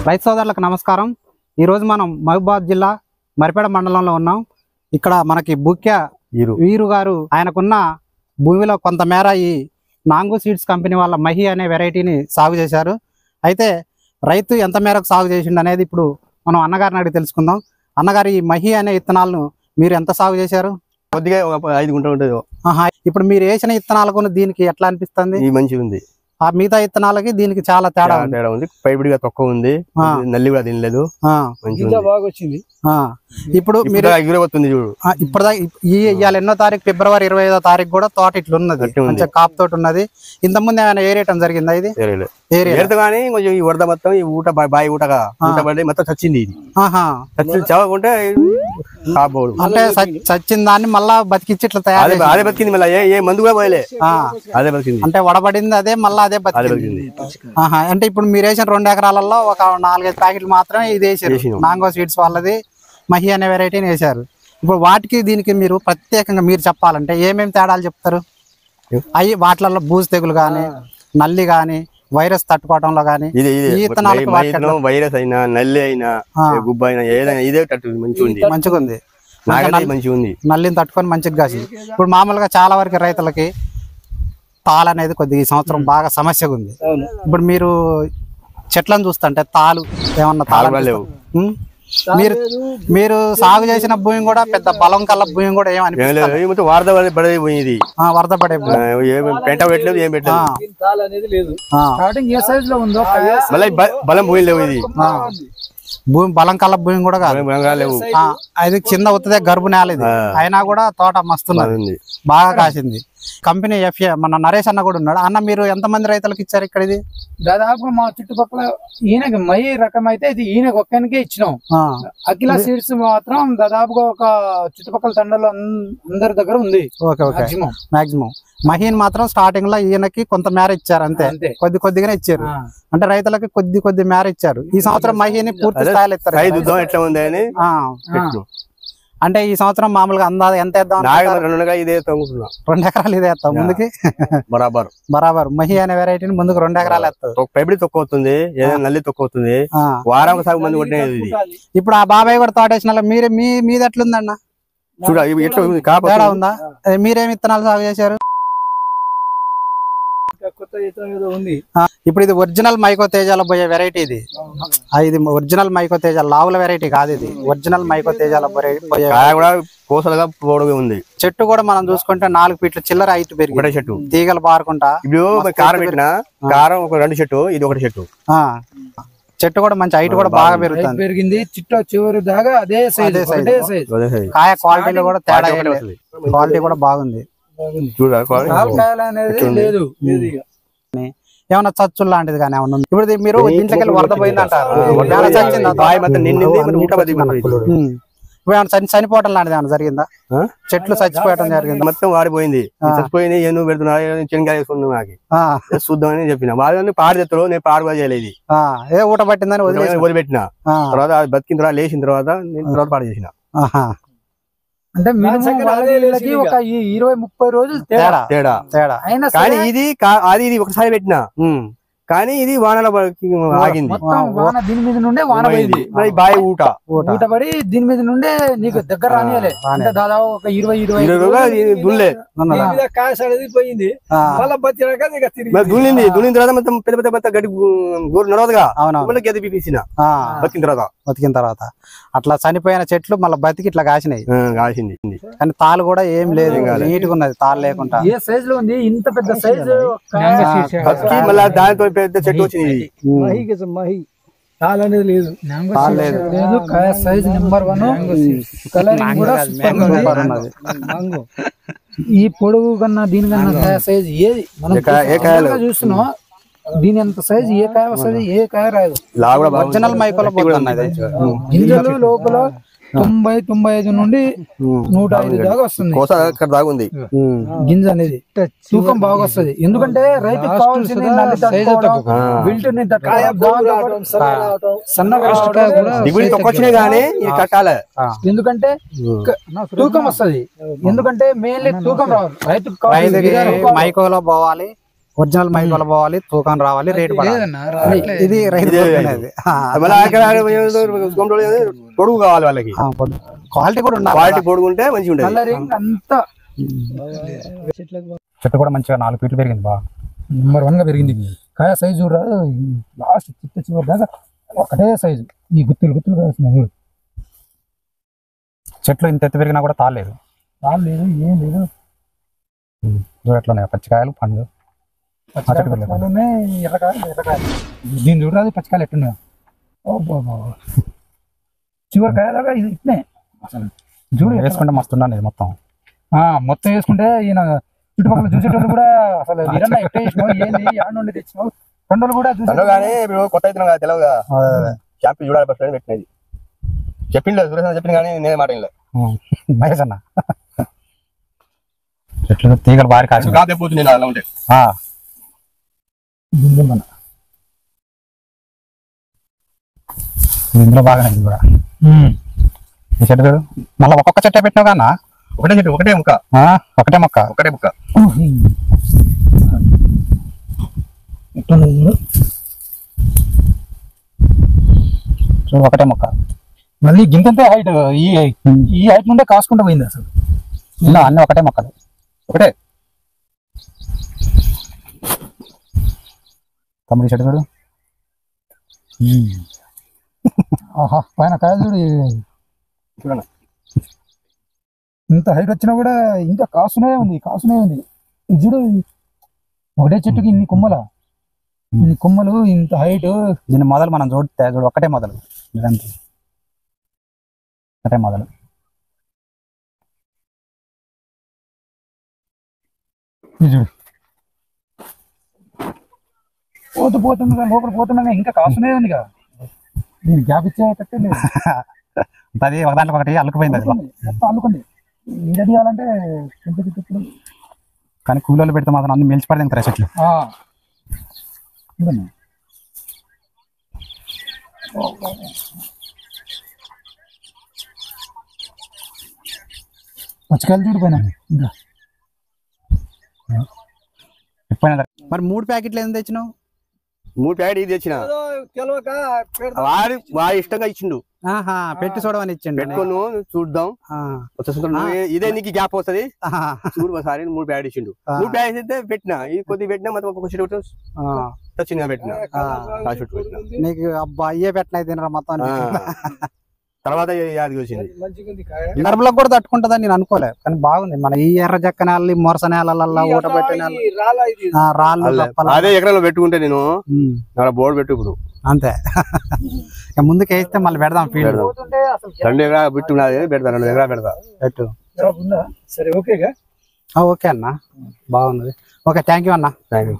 రైతు సోదరులకు నమస్కారం. ఈరోజు మనం మహబూబాబాద్ జిల్లా మరిపేడ మండలంలో ఉన్నాం. ఇక్కడ మనకి బుక్య వీరు గారు ఆయనకున్న భూమిలో కొంతమేర ఈ నాంగు సీడ్స్ కంపెనీ వాళ్ళ మహి అనే వెరైటీని సాగు చేశారు. అయితే రైతు ఎంత మేరకు సాగు చేసిండు అనేది ఇప్పుడు మనం అన్నగారిని అడిగి తెలుసుకుందాం. అన్నగారు, ఈ మహి అనే విత్తనాలను మీరు ఎంత సాగు చేశారు? కొద్దిగా 5 గుంటలు ఉంటుంది. ఇప్పుడు మీరు వేసిన విత్తనాలకు దీనికి ఎట్లా అనిపిస్తుంది? మంచిగా ఉంది. ఆ మిగతా విత్తనాలకి దీనికి చాలా తేడా ఉంది. పైబడిగా తక్కువ ఉంది, నల్లి కూడా తినలేదు, బాగా వచ్చింది. ఇప్పుడు మీరు చూడు, ఇప్పుడు ఇవాళ ఎన్నో తారీఖు, ఫిబ్రవరి 25వ తారీఖు కూడా తోట ఇట్లా ఉన్నది, మంచిగా కాపు తోట ఉన్నది. ఇంతకుముందు ఏమైనా ఏరేయటం జరిగిందా? ఇది కానీ కొంచెం ఈ వరద మొత్తం ఈ ఊట బాయి ఊటగా పడి మొత్తం చచ్చింది. ఇది చవకుంటే అంటే చచ్చిన దాన్ని మళ్ళా బతికిచ్చి ఇట్లా తయారు అదే బతికింది. మళ్ళీ ఏ మందు కూడా పోయలే, అదే బతికింది. అంటే వడబడింది అదే, మళ్ళీ అదే బతికింది. అంటే ఇప్పుడు మీరు వేసిన 2 ఎకరాలలో ఒక 4-5 ప్యాకెట్లు మాత్రమే ఇది వేసారు. నాంగో సీడ్స్ వాళ్ళది మహి అనే వెరైటీని వేశారు. ఇప్పుడు వాటికి దీనికి మీరు ప్రత్యేకంగా మీరు చెప్పాలంటే ఏమేమి తేడాలు చెప్తారు? అవి వాటిలలో బూజు తెగులు గానీ, నల్లి గానీ, వైరస్ తట్టుకోవడంలో గానీ, వైరస్ అయినా నల్లి అయినా గుబ్బ అయినా ఏదైనా ఇదే మంచిగా ఉంది. నల్లిని తట్టుకొని మంచిగా కాసింది. ఇప్పుడు మామూలుగా చాలా వరకు రైతులకి తాలు అనేది కొద్దిగా ఈ సంవత్సరం బాగా సమస్యగా ఉంది. ఇప్పుడు మీరు చెట్లను చూస్తుంటే తాలు ఏమన్నా తాలు లేవు. మీరు సాగు చేసిన భూమి కూడా పెద్ద బలం కల్ల భూమి కూడా ఏమనిపిస్తుంది? వరద పడే భూమి, వరద పడే పెంట పెట్టలేదు, ఏం పెట్టలేదు. బలం భూమి లేవు. ఇది భూమి బలం కల్ల భూమి కూడా కాదు, అది కింద ఉత్తదే గర్భ నేల. ఇది అయినా కూడా తోట మస్తున్నది, బాగా కాసింది. కంపెనీ ఎఫ్ఏ మన నరేష్ అన్న కూడా ఉన్నాడు. అన్న, మీరు ఎంతమంది రైతులకు ఇచ్చారు ఇక్కడ? ఇది దాదాపు మా చుట్టుపక్కల ఈయనకి మహి రకం అయితే ఇది ఈయనకి ఒక్కనికే ఇచ్చినాం. అఖిల సీడ్స్ మాత్రం దాదాపుగా ఒక చుట్టుపక్కల తండలు అందరి దగ్గర ఉంది. మాక్సిమం మహిని మాత్రం స్టార్టింగ్ లో ఈయనకి కొంత మేర ఇచ్చారు, అంతే. కొద్దిగానే ఇచ్చారు, అంటే రైతులకి కొద్ది మేర ఇచ్చారు. ఈ సంవత్సరం మహిని పూర్తి స్థాయిలో ఇస్తారు. ఎట్లా ఉంది అని అంటే ఈ సంవత్సరం మామూలుగా అందాజ ఎంత వేద్దాం? 2 ఎకరాలు ఇదే వేస్తాం ముందుకి. బరాబర్ మహి అనే వెరైటీని ముందుకు 2 ఎకరాలు వేస్తాం. పైబడి తక్కువ అవుతుంది, ఏదైనా నల్లి తక్కువ అవుతుంది. వారం సాగు మంది కొట్టినది. ఇప్పుడు ఆ బాబాయ్ కూడా తోట వేసిన మీది ఎట్లుందన్న? చూడ ఎట్లా తేడా ఉందా? మీరేమి విత్తనాలు సాగు చేశారు? ఇప్పుడు ఇది ఒరిజినల్ మైకో తేజాల పోయే వెరైటీ. ఇది ఒరిజినల్ మైకో తేజాల లావుల వెరైటీ కాదు, ఇది ఒరిజినల్ మైకో తేజాల ఉంది. చెట్టు కూడా మనం చూసుకుంటే 4 ఫీట్ల చిల్లర హైట్ పెరిగి చెట్టు తీగలు పారుకుంటా. ఇప్పుడు కారం పెట్టిన కారం ఒక 2 చెట్టు, ఇది 1 చెట్టు. చెట్టు కూడా మంచి హైట్ కూడా బాగా పెరిగింది. చిట్ట చివరి దాకా అదే సైజ్. కాయ క్వాలిటీలో కూడా తేడా, క్వాలిటీ కూడా బాగుంది. ఏమన్నా చచ్చులు లాంటిది కానీ ఏమన్నా? ఇప్పుడు మీరు ఇంట్లోకి వెళ్ళి వరద పోయిందంటారు, చనిపోవటం లాంటిది ఏమన్నా జరిగిందా? చెట్లు చచ్చిపోవటం జరిగింది, మొత్తం వాడిపోయింది. చచ్చిపోయింది, ఎందుకు పెడుతున్నా చెనగా వేసుకున్నాను నాకు చూద్దామని చెప్పిన. వాళ్ళని పాడు తెస్తారు, నేను పాడు కూడా చేయలేదు. ఏ ఊట పట్టిందని వదిలిపెట్టిన తర్వాత బతికిన తర్వాత లేచిన తర్వాత నేను తర్వాత పాడు చేసిన. అంటే ఒక 20-30 రోజులు తేడా. కానీ ఇది ఇది ఒకసారి పెట్టినా, కానీ ఇది వానలో ఆగింది. దీని మీద నుండే వాన పోయింది, బాయి ఊట పడి దీని మీద నుండే నీకు దగ్గర రానియాలి. అంటే దాదాపు ఒక 20 దున్లే పోయింది. దున్నిన తర్వాత మొత్తం పెద్ద పెద్ద గడ్డి గోరు నడవదుగా, గది పీసిన బతికిన తర్వాత అట్లా చనిపోయిన చెట్లు మళ్ళీ బతికి ఇట్లా కాసినాయి. కానీ తాళ్ళు కూడా ఏం లేదు, నీట్గా ఉన్నది, తాళ్ళు లేకుండా. ఏ సైజ్ లో ఉంది? ఇంత పెద్ద సైజు. మళ్ళీ దానితో పెద్ద చెట్టు వచ్చింది. తాళ అనేది లేదు, సైజ్ నెంబర్ 1. కలరింగ్ కూడా సూపర్ ఉన్నది. ఈ పొడుగు కన్నా దీనికన్నా సైజ్ ఏది మనం చూస్తున్నాం, దీని అంత సైజ్ ఏ కాయ వస్తుంది, ఏ కాయ రాదు. ఒరిజినల్ మైకోలో గింజలు లోపల 90-95 నుండి 105 దాకా వస్తుంది గింజ అనేది. తూకం బాగా వస్తుంది, ఎందుకంటే రైతుకు కావాల్సింది ఎందుకంటే తూకం వస్తుంది. ఎందుకంటే మెయిన్లీ తూకం రావాలి రైతుకు. మైకోలో పోవాలి, ఒరిజినల్ మైక్ వల్ల పోవాలి, తూకం రావాలి, రేట్ ఇది రైతు పొడుగు కావాలి వాళ్ళకి, క్వాలిటీ కూడా ఉండాలి, క్వాలిటీ పొడుగు ఉంటే మంచిగా ఉంటుంది. అంతా చెట్టు కూడా మంచిగా 4 ఫీట్లు పెరిగింది, బాగా నెంబర్ 1 గా పెరిగింది. కాయ సైజు లాస్ట్ చివరి దాకా ఒకటే సైజు, ఈ గుత్తులు గుత్తులు కాస్తున్నాయి. చెట్లు ఇంత ఎత్తు పెరిగినా కూడా తాలేదు, ఏం లేదు. ఎట్లా పచ్చికాయలు పండ్లు ఎర్రకాయలు దీన్ని చూడరాదు, పచ్చికాయలు ఎట్టున్నాయి. చివరి కాయలాగా ఇది ఇట్నే అసలు చూడు, వేసుకుంటే మస్తున్నాను ఇది మొత్తం మొత్తం వేసుకుంటే ఈయన చుట్టుపక్కల చూసేటోళ్ళు కూడా అసలు ఎట్లా వేసినావు, ఏంది ఆడ నుండి తెచ్చినావు, రెండు కూడా ఇప్పుడు కొత్త అయితే తెలియదుగా, షాంపూ చూడాలి ఫస్ట్ పెట్టినది చెప్పిండు, సురేష్ చెప్పింది కానీ నేనే మాట మహేష్ అన్న. చెట్లు తీగలు బాగా కాసి పోతుంది అలా ఉంటే ఇందులో బాగా కూడా ఈ చెట్టు చూడు, మళ్ళీ ఒక్కొక్క చెట్టు పెట్టినావు కన్నా, ఒకటే చెట్టు ఒకటే ముక్క, ఒకటే మొక్క ఒకటే ముక్క చూడు, ఒకటే మొక్క. మళ్ళీ గింతంతే హైట్, ఈ హైట్ నుండే కాసుకుంటూ పోయింది అసలు. ఇలా అన్ని ఒకటే మొక్కలు, ఒకటే. తమ్ముడి చెట్టు చూడు, ఆహా పైన కాయ చూడు, ఇంత హైట్ వచ్చినా కూడా ఇంకా కాసునే ఉంది. ఇది చూడు, ఒకటే చెట్టుకి ఇన్ని కొమ్మలు ఇంత హైట్. దీని మొదలు మనం చూడితే చూడు, ఒకటే మొదలు, ఒకటే మొదలు. చూడు పోతుండగా లోపల పోతుండగా ఇంకా కాసునే ఉంది కదా, దీన్ని గ్యాప్ ఇచ్చేటట్టే లేదు. అది ఒక దాంట్లో ఒకటి అల్లుకుపోయింది, అది మొత్తం అల్లుకుంది. ఇది తీయాలంటే కానీ కూలీలు పెడితే మాత్రం అన్ని మెలిచి పడింది కదా చెట్లు. పచ్చికాయలు చూడిపోయినా ఇంకా. మరి 3 ప్యాకెట్లు ఏం తెచ్చినావు? 3 ప్యాకెట్ ఇది తెచ్చిన, వాడు ఇష్టంగా ఇచ్చిండు, పెట్టి చూడమని ఇచ్చిండు. పెట్టుకోను చూద్దాం, ఇదే నీకు గ్యాప్ వస్తుంది చూడు ఒకసారి. 3 ప్యాకెట్ ఇచ్చిండు, 3 ప్యాకెట్ అయితే పెట్టినా, ఇది కొద్దిగా పెట్టినా, మొత్తం ఒక చెట్టు చిన్నగా పెట్టినా, నీకు అబ్బా అయ్యే పెట్టినా తినరా మొత్తం. తర్వాత యాదికి వచ్చింది, నర్మలకు కూడా తట్టుకుంటుందని నేను అనుకోలే, కానీ బాగుంది. మన ఈ ఎర్ర జక్క నేల, మొరస నేలల్లో ఊట పెట్టిన రాళ్ళు అదే ఎకరాలో పెట్టుకుంటే నేను బోర్డు పెట్టు ఇప్పుడు అంతే. ముందుకు వేస్తే మళ్ళీ పెడదాం ఫీల్డ్. 2 ఎకరాలు పెట్టుకున్నది పెడతా, 2 ఎకరాలు పెడతా పెట్టు. సరే ఓకే ఓకే అన్న, బాగున్నది. ఓకే, థ్యాంక్ యూ అన్న. Thank you.